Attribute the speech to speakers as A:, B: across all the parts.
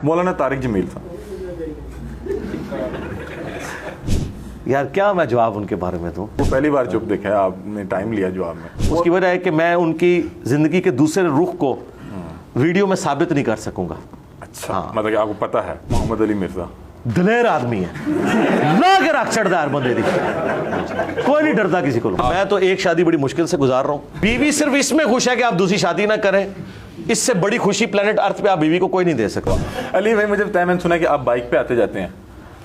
A: मौलाना तारिक जमील साहब।
B: यार क्या मैं जवाब उनके बारे में दूं?
A: वो पहली बार चुप देखा है, आपने टाइम लिया जवाब में।
B: उसकी वजह है कि मैं उनकी जिंदगी के दूसरे रुख को वीडियो में साबित नहीं कर सकूंगा।
A: अच्छा हाँ। मतलब कि आपको पता है मोहम्मद अली मिर्जा
B: दलेर आदमी है, ना के रख चढ़दा है बंदे दी, कोई नहीं डरता किसी को। मैं तो एक शादी बड़ी मुश्किल से गुजार रहा हूँ। बीवी सिर्फ इसमें खुश है कि आप दूसरी शादी ना करें, इससे बड़ी खुशी प्लेनेट अर्थ पे आप बीवी को कोई नहीं दे सकता।
A: अली भाई मुझे बताया, मैंने सुना कि आप बाइक पे आते जाते हैं,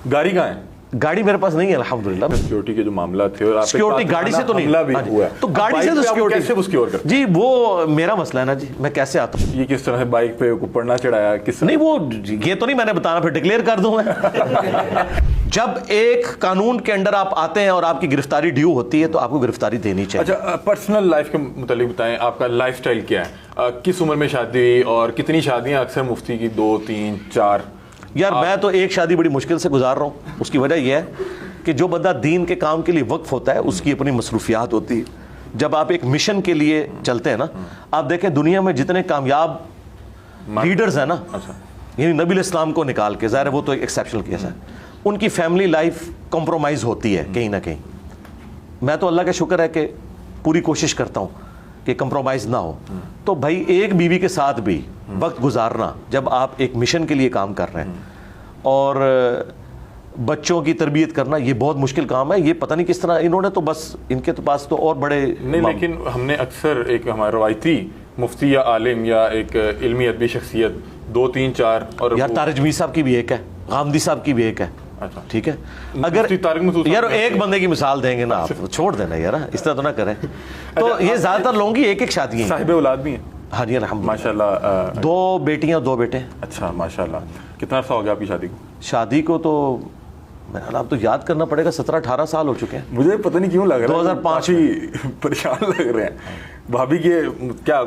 A: गाड़ी कहाँ है?
B: गाड़ी मेरे पास नहीं है अल्हम्दुलिल्लाह।
A: सिक्योरिटी के जो मामला थे और
B: सिक्योरिटी गाड़ी से तो नहीं
A: भी हुआ है,
B: तो गाड़ी से तो सिक्योरिटी
A: कैसे वो सिक्योर करते?
B: जी वो मेरा मसला है ना जी, मैं कैसे आता हूँ?
A: ये किस तरह से बाइक पे ऊपर ना चढ़ाया किस?
B: नहीं वो ये तो नहीं मैंने बताना, फिर डिक्लेयर कर दूं मैं। जब एक कानून के अंडर आप आते हैं और आपकी गिरफ्तारी ड्यू होती है तो आपको गिरफ्तारी देनी चाहिए।
A: अच्छा पर्सनल लाइफ के मुतालिक बताएं, आपका लाइफस्टाइल क्या है? किस उम्र में शादी हुई और कितनी शादियां अक्सर मुफ्ती की 2 3 4?
B: यार मैं तो एक शादी बड़ी मुश्किल से गुजार रहा हूँ। उसकी वजह यह है कि जो बंदा दीन के काम के लिए वक्फ होता है उसकी अपनी मसरूफियात होती है। जब आप एक मिशन के लिए चलते हैं ना, आप देखें दुनिया में जितने कामयाब लीडर्स हैं ना, यानी नबी इस्लाम को निकाल के, ज़ाहिर है वो तो एक एक्सेप्शनल केस है, उनकी फैमिली लाइफ कॉम्प्रोमाइज़ होती है कहीं ना कहीं। मैं तो अल्लाह का शुक्र है कि पूरी कोशिश करता हूँ कि कंप्रोमाइज़ ना हो। तो भाई एक बीवी के साथ भी वक्त गुजारना जब आप एक मिशन के लिए काम कर रहे हैं और बच्चों की तरबियत करना, ये बहुत मुश्किल काम है। ये पता नहीं किस तरह इन्होंने तो बस इनके तो पास तो और बड़े
A: नहीं, लेकिन हमने अक्सर एक हमारा रवायती मुफ्ती या आलिम या एक इल्मी अदबी शख्सियत 2 3 4 और
B: यार तारिक जमील साहब की भी एक है, गांधी साहब की भी एक है।
A: अच्छा
B: ठीक है, अगर यार एक बंदे की मिसाल देंगे ना आप, छोड़ देना यार, इस तरह तो ना करें। तो ये ज्यादातर लोगों की एक एक शादी है।
A: साहिब औलाद भी हैं?
B: हाँ जी अल्हम्दुलिल्लाह
A: माशाल्लाह।
B: 2 बेटियां 2 बेटे।
A: अच्छा माशाल्लाह। कितना अर्सा हो गया आपकी शादी को?
B: शादी को तो अब तो याद करना पड़ेगा, 17-18 साल हो चुके हैं।
A: मुझे पता नहीं क्यों लग रहा है
B: 2005
A: ही परेशान लग रहे हैं। भाभी के क्या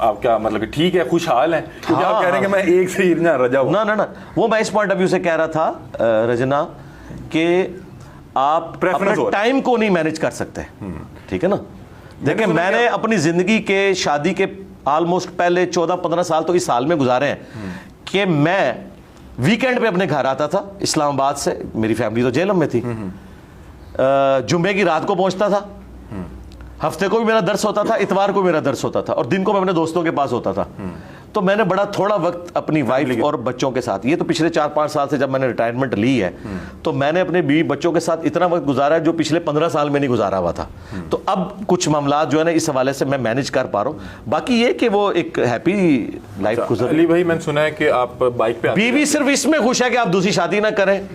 A: आप क्या मतलब कि ठीक है, खुशहाल हैं? क्योंकि आप कह रहे हैं कि मैं एक से ही ना रजा हूं।
B: ना वो मैं इस पॉइंट ऑफ व्यू से कह रहा था रजना कि आप अपने टाइम को नहीं मैनेज कर सकते। ठीक है ना, देखिए मैंने अपनी जिंदगी के शादी के ऑलमोस्ट पहले 14-15 साल तो इस साल में गुजारे हैं कि मैं वीकेंड पे अपने घर आता था इस्लामाबाद से, मेरी फैमिली तो जेलम में थी, जुम्मे की रात को पहुंचता था, हफ्ते को भी मेरा दर्स होता था, इतवार को मेरा दर्स होता था और दिन को मैं अपने दोस्तों के पास होता था। तो मैंने बड़ा थोड़ा वक्त अपनी वाइफ और बच्चों के साथ, ये तो पिछले 4-5 साल से जब मैंने रिटायरमेंट ली है, तो मैंने अपने बीवी बच्चों के साथ इतना वक्त गुजारा है जो पिछले 15 साल में नहीं गुजारा हुआ था। तो अब कुछ मामला जो है ना इस हवाले से मैं मैनेज कर पा रहा हूँ। बाकी ये कि वो एक हैप्पी लाइफ गुजर।
A: अली भाई मैंने सुना है कि आप बाइक पे
B: बीवी सिर्फ इसमें खुश है कि आप दूसरी शादी ना करें,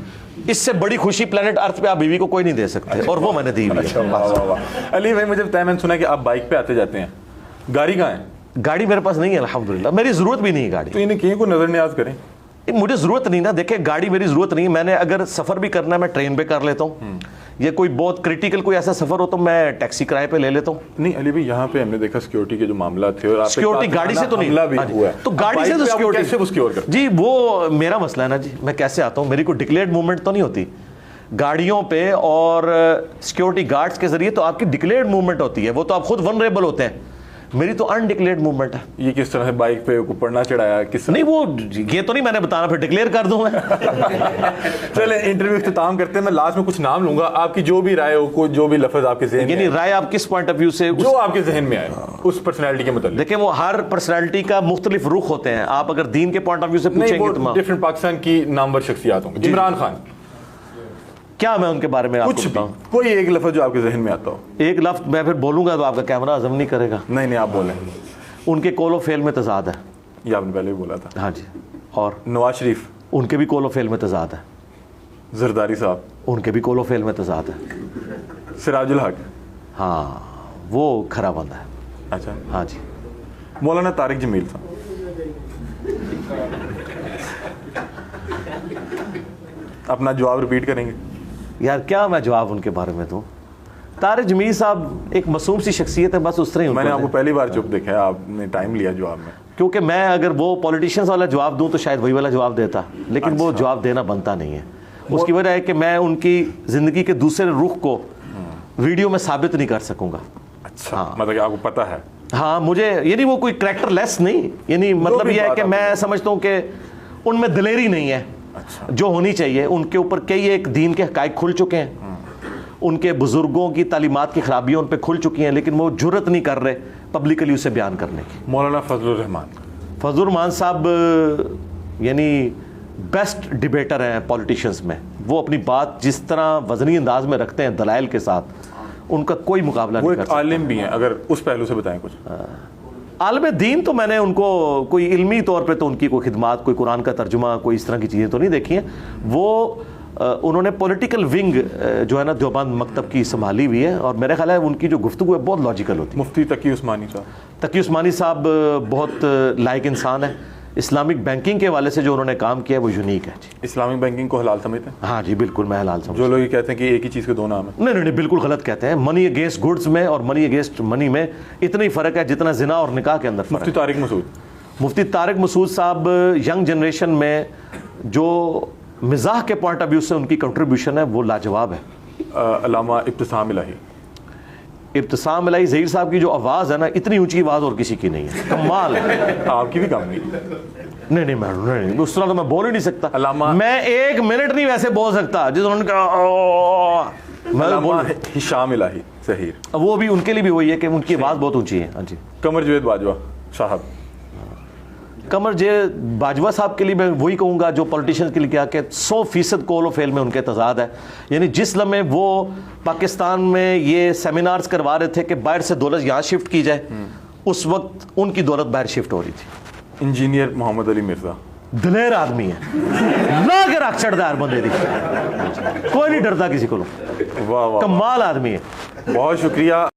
B: इससे बड़ी खुशी प्लेनेट अर्थ पे आप बीवी को कोई नहीं दे सकते। और वो मैंने दी हुई है।
A: अली भाई मुझे बताया, मैंने सुना कि आप बाइक पे आते जाते हैं, गाड़ी कहाँ है?
B: गाड़ी मेरे पास नहीं है अल्हम्दुलिल्लाह, मेरी जरूरत भी नहीं है गाड़ी।
A: तो इन्हें कहीं को नजरअंदाज करें?
B: मुझे जरूरत नहीं ना, देखिए गाड़ी मेरी जरूरत नहीं है। मैंने अगर सफर भी करना है मैं ट्रेन पे कर लेता हूँ, या कोई बहुत क्रिटिकल कोई ऐसा सफर हो तो मैं टैक्सी किराए पे ले लेता हूँ।
A: नहीं अली भाई यहाँ पे हमने देखा सिक्योरिटी के जो मामला थे और
B: सिक्योरिटी गाड़ी से तो नहीं
A: हुआ,
B: तो गाड़ी से तो
A: सिक्योरिटी
B: जी वो मेरा मसला है ना जी, मैं कैसे आता हूँ? मेरी कोई डिक्लेयर्ड मूवमेंट तो नहीं होती गाड़ियों पे, और सिक्योरिटी गार्ड्स के जरिए तो आपकी डिक्लेयर्ड मूवमेंट होती है, वो तो आप खुद वनरेबल होते हैं। मेरी तो अनडिक्लेयर्ड मूवमेंट है।
A: ये किस तरह से बाइक पे ऊपर ना चढ़ाया किस?
B: नहीं वो ये तो नहीं मैंने बताना, फिर डिक्लेयर कर दूं मैं।
A: चले इंटरव्यू इख्तिताम करते हैं। मैं लास्ट में कुछ नाम लूंगा, आपकी जो भी राय हो, कोई जो भी लफ्ज आपके ज़हन में,
B: यानी राय आप किस पॉइंट ऑफ व्यू से,
A: जो आपके जहन में आए उस पर्सनैलिटी के मतलब।
B: देखिए वो हर पर्सनैलिटी का मुख्तलिफ रुख होते हैं। आप अगर दीन के पॉइंट ऑफ व्यू से पूछेंगे तो
A: डिफरेंट पाकिस्तान की नामवर शख्सियात होंगी। इमरान खान,
B: क्या मैं उनके बारे में
A: कुछ भी कोई एक लफ्ज जो आपके जहन में आता हो?
B: एक लफ्ज मैं फिर बोलूंगा तो आपका कैमरा हजम नहीं करेगा।
A: नहीं आप बोलें।
B: उनके कोलो फेल में तजाद है।
A: ये आपने पहले भी बोला था।
B: हाँ जी। और
A: नवाज शरीफ,
B: उनके भी कोलो फेल में तजाद है।
A: जरदारी साहब,
B: उनके भी कोलो फेल में तजाद है।
A: सिराजुल हक,
B: हाँ वो खरा बंदा है।
A: अच्छा
B: हाँ जी।
A: मौलाना तारिक जमील साहब, अपना जवाब रिपीट करेंगे?
B: यार क्या मैं जवाब उनके बारे में दूं? तारिक जमील साहब एक मासूम सी शख्सियत है, बस उस तरह ही।
A: मैंने आपको पहली बार चुप देखा है, आपने टाइम लिया जवाब में।
B: क्योंकि मैं अगर वो पॉलिटिशियंस वाला जवाब दूं तो शायद वही वाला जवाब देता, लेकिन वो जवाब देना बनता नहीं है। उसकी वजह है कि मैं उनकी जिंदगी के दूसरे रुख को वीडियो में साबित नहीं कर सकूंगा।
A: अच्छा हाँ। मतलब कि आपको पता है?
B: हाँ मुझे, यानी वो कोई करैक्टर लेस नहीं, यानी मतलब ये है कि मैं समझता हूँ कि उनमें दिलेरी नहीं है जो होनी चाहिए। उनके ऊपर कई एक दीन के हकायक खुल चुके हैं, उनके बुजुर्गों की तालीमात की खराबियां उन पे खुल चुकी हैं, लेकिन वो जुर्रत नहीं कर रहे पब्लिकली उसे बयान करने की।
A: मौलाना फजलुर रहमान,
B: फजलुर रहमान साहब यानी बेस्ट डिबेटर हैं पॉलिटिशियंस में। वो अपनी बात जिस तरह वजनी अंदाज में रखते हैं दलाइल के साथ, उनका कोई मुकाबला नहीं कर सकता।
A: आलिम भी हैं, अगर उस पहलू से बताएं कुछ।
B: आलिम दीन तो मैंने उनको कोई इल्मी तौर पे तो उनकी कोई खिदमात, कोई कुरान का तर्जुमा, कोई इस तरह की चीज़ें तो नहीं देखी हैं। वो उन्होंने पॉलिटिकल विंग जो है ना देवबंद मकतब की संभाली हुई है, और मेरा ख्याल है उनकी जो गुफ्तगू है बहुत लॉजिकल होती है।
A: मुफ्ती तकी उस्मानी साहब,
B: तकी उस्मानी साहब बहुत लायक इंसान है। इस्लामिक बैंकिंग के हवाले से जो उन्होंने काम किया है वो यूनिक है जी।
A: इस्लामिक बैंकिंग को हलाल समझते हैं?
B: हाँ जी बिल्कुल, मैं हलाल समझता
A: जो लोग ये कहते हैं कि एक ही चीज़ के दो नाम है,
B: नहीं, बिल्कुल गलत कहते हैं। मनी अगेंस्ट गुड्स में और मनी अगेंस्ट मनी में इतना ही फ़र्क है जितना जिना और निकाह के अंदर फ़र्क
A: मुफ्ती तारिक मसूद,
B: मुफ्ती तारिक मसूद साहब यंग जनरेशन में जो मिजाह के पॉइंट ऑफ व्यू से उनकी कंट्रीब्यूशन है वो लाजवाब है।
A: अल्लामा इब्तिसाम इलाही,
B: इब्तिसाम इलाही ज़हीर साहब की जो आवाज़ है ना, इतनी ऊंची आवाज़ और किसी की नहीं है, कमाल है।
A: आपकी भी कम नहीं।
B: नहीं, मैं उस तरह तो मैं बोल ही नहीं सकता।
A: अल्लामा,
B: मैं एक मिनट नहीं वैसे बोल सकता जिस उन्होंने कहा।
A: अल्लामा हिशाम इलाही सहीर,
B: वो भी उनके लिए भी वही है कि उनकी आवाज़ बहुत ऊंची है। हाँ जी।
A: कमर जवेद बाजवा साहब,
B: कमर जे बाजवा साहब के लिए मैं वही कहूँगा जो पॉलिटिशियंस के लिए क्या कि 100% कॉल ऑफ फेल में उनके तजाद है। यानी जिस लम्हे वो पाकिस्तान में ये सेमिनार्स करवा रहे थे कि बाहर से दौलत यहाँ शिफ्ट की जाए, उस वक्त उनकी दौलत बाहर शिफ्ट हो रही थी।
A: इंजीनियर मोहम्मद अली मिर्जा,
B: दलेर आदमी है, ला के रख चढ़ता है हर बंदे दी, कोई नहीं डरता किसी को।
A: वाह वाह,
B: कमाल आदमी है।
A: बहुत शुक्रिया।